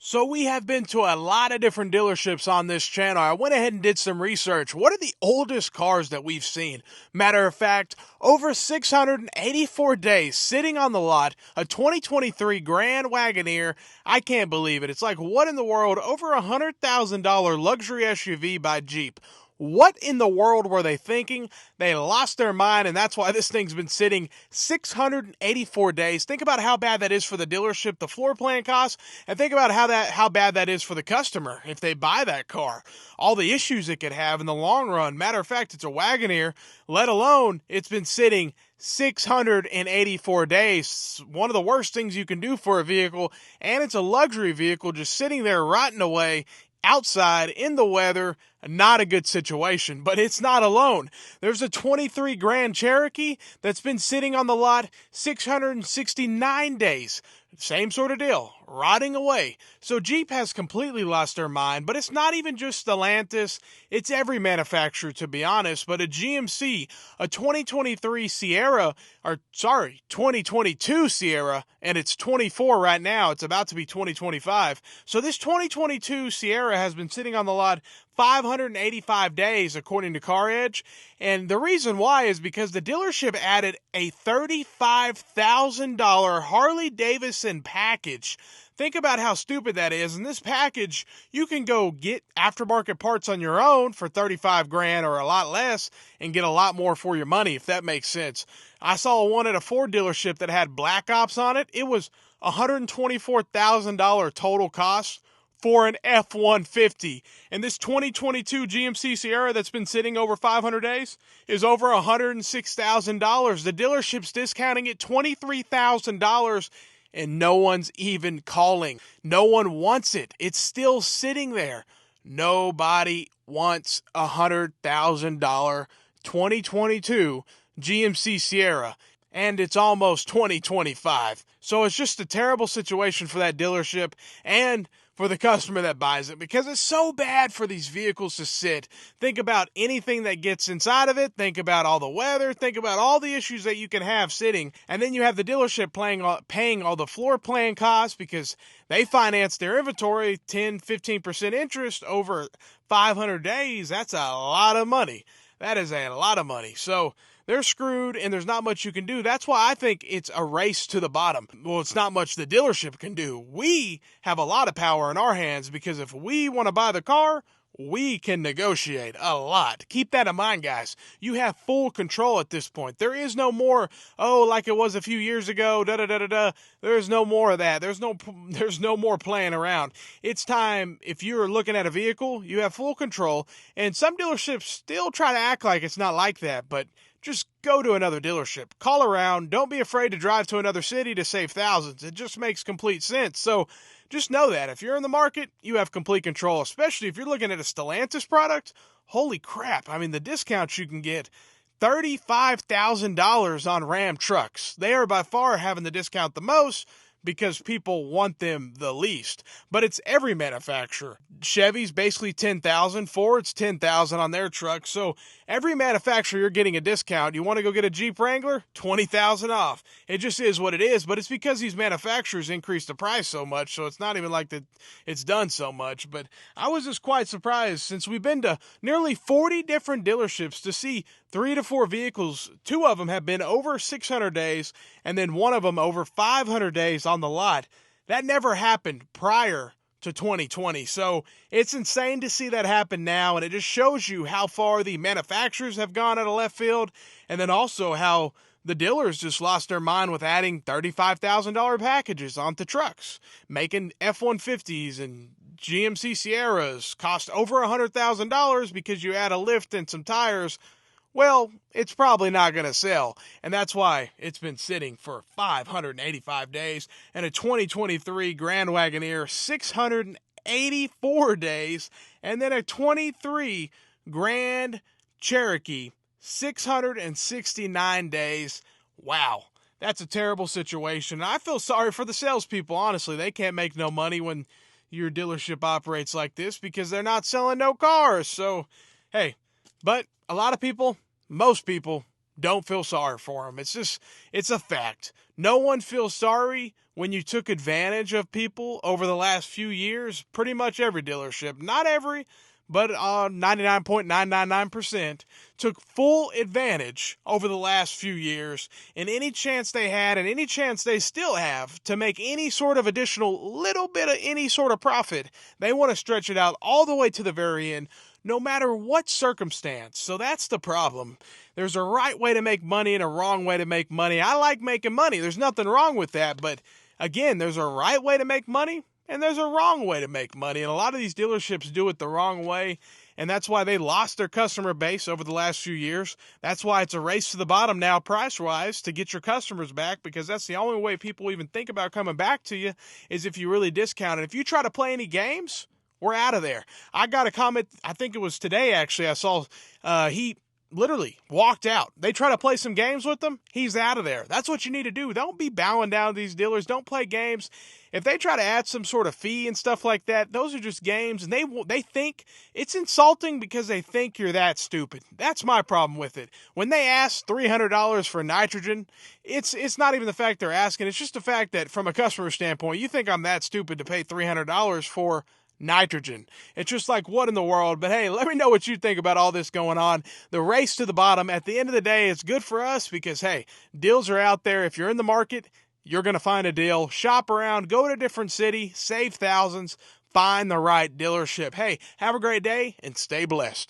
So we have been to a lot of different dealerships on this channel. I went ahead and did some research. What are the oldest cars that we've seen? Matter of fact, over 684 days sitting on the lot, a 2023 Grand Wagoneer. I can't believe it. It's like, what in the world? Over a $100,000 luxury SUV by Jeep. What in the world were they thinking? They lost their mind, and that's why this thing's been sitting 684 days. Think about how bad that is for the dealership, the floor plan costs, and think about how bad that is for the customer if they buy that car. All the issues it could have in the long run. Matter of fact, it's a Wagoneer, let alone it's been sitting 684 days. One of the worst things you can do for a vehicle, and it's a luxury vehicle just sitting there rotting away outside in the weather. Not a good situation, but it's not alone. There's a 23 Grand Cherokee that's been sitting on the lot 669 days. Same sort of deal, rotting away. So Jeep has completely lost their mind, but it's not even just Stellantis, it's every manufacturer to be honest, but a GMC, a 2022 Sierra, and it's 24 right now, it's about to be 2025. So this 2022 Sierra has been sitting on the lot 585 days according to Car Edge, and the reason why is because the dealership added a $35,000 Harley Davidson package. Think about how stupid that is. In this package, you can go get aftermarket parts on your own for 35 grand or a lot less and get a lot more for your money, if that makes sense. I saw one at a Ford dealership that had Black Ops on it. It was $124,000 total cost for an F-150. And this 2022 GMC Sierra that's been sitting over 500 days is over $106,000. The dealership's discounting it $23,000, and no one's even calling. No one wants it. It's still sitting there. Nobody wants a $100,000 2022 GMC Sierra. And it's almost 2025. So it's just a terrible situation for that dealership and for the customer that buys it, because it's so bad for these vehicles to sit. Think about anything that gets inside of it. Think about all the weather. Think about all the issues that you can have sitting. And then you have the dealership paying all the floor plan costs because they finance their inventory 10-15% interest over 500 days. That's a lot of money. That is a lot of money. So they're screwed, and there's not much you can do. That's why I think it's a race to the bottom. Well, it's not much the dealership can do. We have a lot of power in our hands, because if we want to buy the car, we can negotiate a lot. Keep that in mind, guys. You have full control at this point. There is no more, like it was a few years ago, da-da-da-da-da. There's no more of that. There's no more playing around. It's time, if you're looking at a vehicle, you have full control. And some dealerships still try to act like it's not like that, but just go to another dealership. Call around. Don't be afraid to drive to another city to save thousands. It just makes complete sense. So just know that if you're in the market, you have complete control, especially if you're looking at a Stellantis product. Holy crap. I mean, the discounts you can get, $35,000 on Ram trucks. They are by far having the discount the most because people want them the least. But it's every manufacturer. Chevy's basically $10,000, Ford's $10,000 on their trucks. So every manufacturer, you're getting a discount. You want to go get a Jeep Wrangler? $20,000 off. It just is what it is, but it's because these manufacturers increase the price so much, so it's not even like that it's done so much. But I was just quite surprised, since we've been to nearly 40 different dealerships, to see 3 to 4 vehicles. 2 of them have been over 600 days, and then 1 of them over 500 days on the lot. That never happened prior to 2020. So it's insane to see that happen now, and it just shows you how far the manufacturers have gone out of left field, and then also how the dealers just lost their mind with adding $35,000 packages onto trucks, making F-150s and GMC Sierras cost over $100,000 because you add a lift and some tires. Well, it's probably not going to sell, and that's why it's been sitting for 585 days, and a 2023 Grand Wagoneer 684 days, and then a 23 Grand Cherokee 669 days. Wow, that's a terrible situation. I feel sorry for the salespeople, honestly. They can't make no money when your dealership operates like this because they're not selling no cars. So, hey, but a lot of people, most people, don't feel sorry for them. It's a fact. No one feels sorry when you took advantage of people over the last few years. Pretty much every dealership, not every, but 99.999% took full advantage over the last few years, and any chance they had and any chance they still have to make any sort of additional little bit of any sort of profit, they want to stretch it out all the way to the very end, no matter what circumstance. So that's the problem. There's a right way to make money and a wrong way to make money. I like making money. There's nothing wrong with that. But again, there's a right way to make money and there's a wrong way to make money. And a lot of these dealerships do it the wrong way. And that's why they lost their customer base over the last few years. That's why it's a race to the bottom now, price-wise, to get your customers back, because that's the only way people even think about coming back to you is if you really discount it. If you try to play any games, we're out of there. I got a comment, I think it was today actually, I saw he literally walked out. They try to play some games with them, he's out of there. That's what you need to do. Don't be bowing down to these dealers. Don't play games. If they try to add some sort of fee and stuff like that, those are just games, and they think it's insulting because they think you're that stupid. That's my problem with it. When they ask $300 for nitrogen, it's not even the fact they're asking. It's just the fact that from a customer standpoint, you think I'm that stupid to pay $300 for nitrogen. It's just like, what in the world? But hey, let me know what you think about all this going on. The race to the bottom, at the end of the day, it's good for us because, hey, deals are out there. If you're in the market, you're going to find a deal. Shop around, go to a different city, save thousands, find the right dealership. Hey, have a great day and stay blessed.